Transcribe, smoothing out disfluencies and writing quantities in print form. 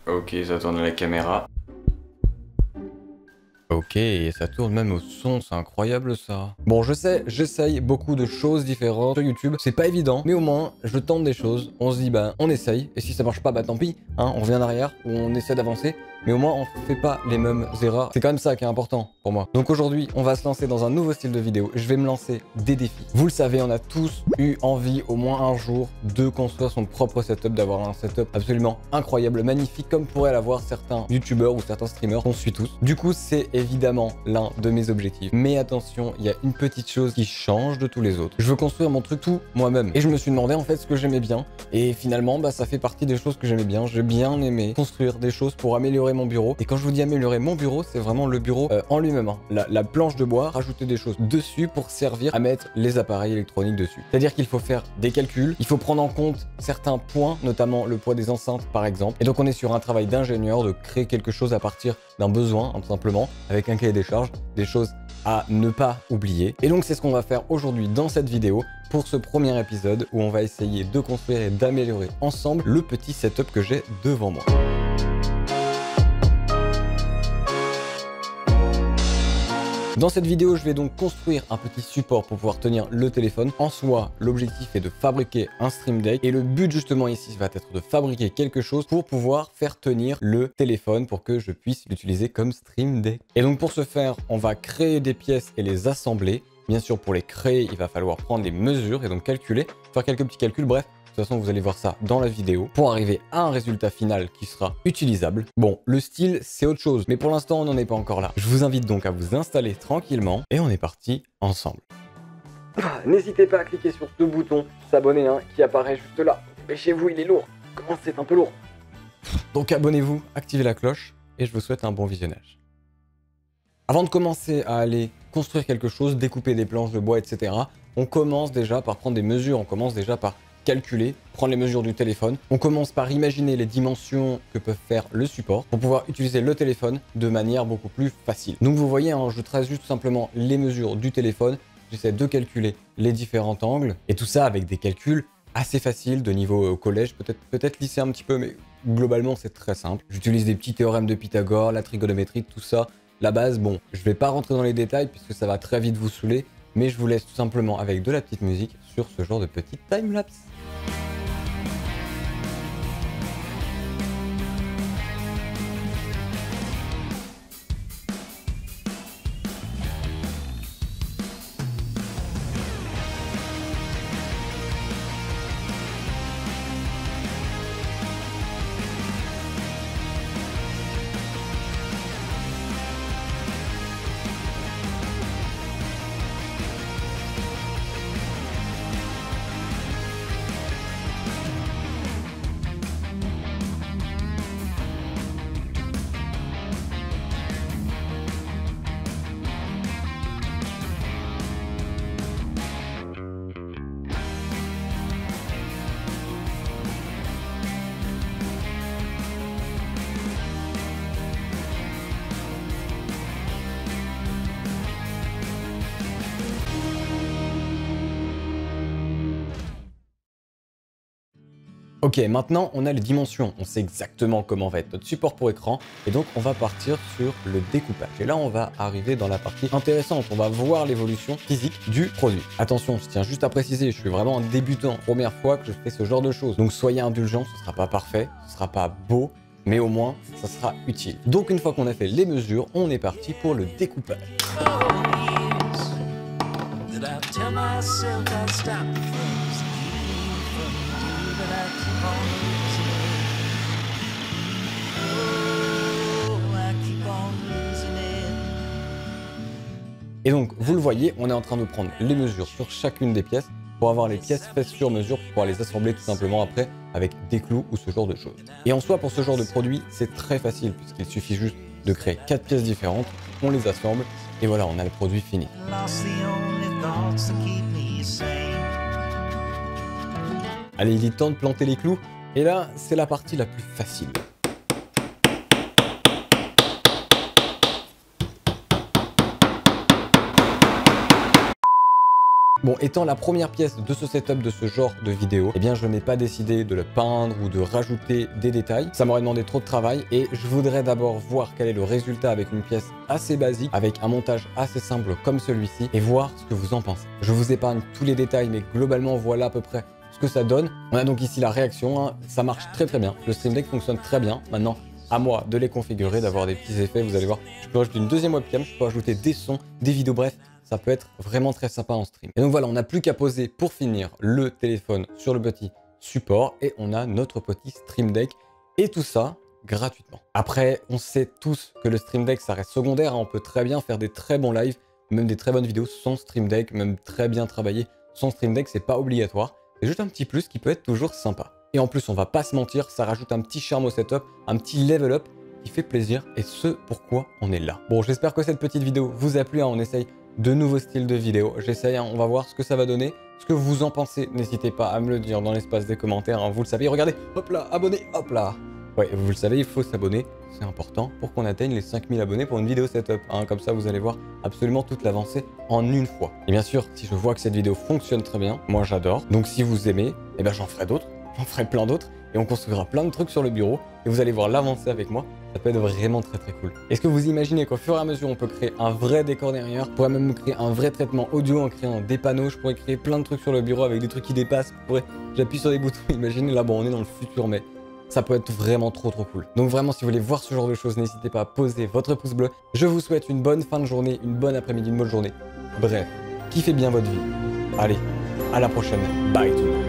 Ok, ça tourne à la caméra. Ok, et ça tourne même au son, c'est incroyable ça. Bon, je sais, j'essaye beaucoup de choses différentes sur YouTube, c'est pas évident, mais au moins, je tente des choses, on se dit, bah, on essaye, et si ça marche pas, bah tant pis, hein, on revient en arrière, ou on essaie d'avancer, mais au moins, on fait pas les mêmes erreurs. C'est quand même ça qui est important pour moi. Donc aujourd'hui, on va se lancer dans un nouveau style de vidéo, je vais me lancer des défis. Vous le savez, on a tous eu envie, au moins un jour, de construire son propre setup, d'avoir un setup absolument incroyable, magnifique, comme pourraient l'avoir certains youtubeurs ou certains streamers qu'on suit tous. Du coup, c'est évidemment l'un de mes objectifs. Mais attention, il y a une petite chose qui change de tous les autres. Je veux construire mon truc tout moi-même. Et je me suis demandé en fait ce que j'aimais bien. Et finalement, bah, ça fait partie des choses que j'aimais bien. J'ai bien aimé construire des choses pour améliorer mon bureau. Et quand je vous dis améliorer mon bureau, c'est vraiment le bureau en lui-même. Hein. La planche de bois, rajouter des choses dessus pour servir à mettre les appareils électroniques dessus. C'est-à-dire qu'il faut faire des calculs, il faut prendre en compte certains points, notamment le poids des enceintes par exemple. Et donc on est sur un travail d'ingénieur, de créer quelque chose à partir d'un besoin, hein, tout simplement, avec un cahier des charges, des choses à ne pas oublier. Et donc c'est ce qu'on va faire aujourd'hui dans cette vidéo pour ce premier épisode où on va essayer de construire et d'améliorer ensemble le petit setup que j'ai devant moi. Dans cette vidéo, je vais donc construire un petit support pour pouvoir tenir le téléphone. En soi, l'objectif est de fabriquer un Stream Deck et le but justement ici va être de fabriquer quelque chose pour pouvoir faire tenir le téléphone pour que je puisse l'utiliser comme Stream Deck. Et donc pour ce faire, on va créer des pièces et les assembler. Bien sûr, pour les créer, il va falloir prendre des mesures et donc calculer, faire quelques petits calculs, bref. De toute façon, vous allez voir ça dans la vidéo pour arriver à un résultat final qui sera utilisable. Bon, le style, c'est autre chose, mais pour l'instant, on n'en est pas encore là. Je vous invite donc à vous installer tranquillement et on est parti ensemble. N'hésitez pas à cliquer sur ce bouton s'abonner hein, qui apparaît juste là. Dépêchez-vous, il est lourd. Comment c'est un peu lourd. Donc abonnez-vous, activez la cloche et je vous souhaite un bon visionnage. Avant de commencer à aller construire quelque chose, découper des planches de bois, etc., on commence déjà par prendre des mesures, on commence déjà par calculer, prendre les mesures du téléphone. On commence par imaginer les dimensions que peut faire le support pour pouvoir utiliser le téléphone de manière beaucoup plus facile. Donc vous voyez, hein, je trace juste simplement les mesures du téléphone, j'essaie de calculer les différents angles et tout ça avec des calculs assez faciles de niveau collège, peut-être lycée un petit peu, mais globalement c'est très simple. J'utilise des petits théorèmes de Pythagore, la trigonométrie, tout ça. La base, bon, je vais pas rentrer dans les détails puisque ça va très vite vous saouler, mais je vous laisse tout simplement avec de la petite musique sur ce genre de petite time-lapse. Ok, maintenant on a les dimensions, on sait exactement comment va être notre support pour écran et donc on va partir sur le découpage. Et là on va arriver dans la partie intéressante, on va voir l'évolution physique du produit. Attention, je tiens juste à préciser, je suis vraiment un débutant, première fois que je fais ce genre de choses. Donc soyez indulgents, ce sera pas parfait, ce sera pas beau, mais au moins ça sera utile. Donc une fois qu'on a fait les mesures, on est parti pour le découpage. Et donc, vous le voyez, on est en train de prendre les mesures sur chacune des pièces pour avoir les pièces faites sur mesure pour pouvoir les assembler tout simplement après avec des clous ou ce genre de choses. Et en soi, pour ce genre de produit, c'est très facile puisqu'il suffit juste de créer 4 pièces différentes, on les assemble et voilà, on a le produit fini. Allez, il est temps de planter les clous et là, c'est la partie la plus facile. Bon, étant la première pièce de ce setup de ce genre de vidéo, eh bien je n'ai pas décidé de le peindre ou de rajouter des détails. Ça m'aurait demandé trop de travail et je voudrais d'abord voir quel est le résultat avec une pièce assez basique, avec un montage assez simple comme celui-ci et voir ce que vous en pensez. Je vous épargne tous les détails, mais globalement voilà à peu près ce que ça donne. On a donc ici la réaction, hein. Ça marche très très bien. Le Stream Deck fonctionne très bien. Maintenant, à moi de les configurer, d'avoir des petits effets, vous allez voir. Je peux rajouter une deuxième webcam, je peux ajouter des sons, des vidéos, bref. Ça peut être vraiment très sympa en stream. Et donc voilà, on n'a plus qu'à poser pour finir le téléphone sur le petit support et on a notre petit Stream Deck et tout ça gratuitement. Après, on sait tous que le Stream Deck, ça reste secondaire. Hein. On peut très bien faire des très bons lives, même des très bonnes vidéos sans Stream Deck, même très bien travailler sans Stream Deck, c'est pas obligatoire. C'est juste un petit plus qui peut être toujours sympa. Et en plus, on va pas se mentir, ça rajoute un petit charme au setup, un petit level up qui fait plaisir et ce pourquoi on est là. Bon, j'espère que cette petite vidéo vous a plu. Hein. On essaye de nouveaux styles de vidéos. J'essaye, hein, on va voir ce que ça va donner. Ce que vous en pensez, n'hésitez pas à me le dire dans l'espace des commentaires. Hein, vous le savez, regardez, hop là, abonnez, hop là. Ouais, vous le savez, il faut s'abonner, c'est important pour qu'on atteigne les 5000 abonnés pour une vidéo setup. Hein, comme ça, vous allez voir absolument toute l'avancée en une fois. Et bien sûr, si je vois que cette vidéo fonctionne très bien, moi j'adore. Donc si vous aimez, eh ben, j'en ferai d'autres, j'en ferai plein d'autres. Et on construira plein de trucs sur le bureau. Et vous allez voir l'avancée avec moi. Ça peut être vraiment très très cool. Est-ce que vous imaginez qu'au fur et à mesure, on peut créer un vrai décor derrière? On pourrait même créer un vrai traitement audio en créant des panneaux. Je pourrais créer plein de trucs sur le bureau avec des trucs qui dépassent. J'appuie sur des boutons. Imaginez, là, bon, on est dans le futur, mais ça peut être vraiment trop cool. Donc vraiment, si vous voulez voir ce genre de choses, n'hésitez pas à poser votre pouce bleu. Je vous souhaite une bonne fin de journée, une bonne après-midi, une bonne journée. Bref, kiffez bien votre vie. Allez, à la prochaine. Bye tout le monde.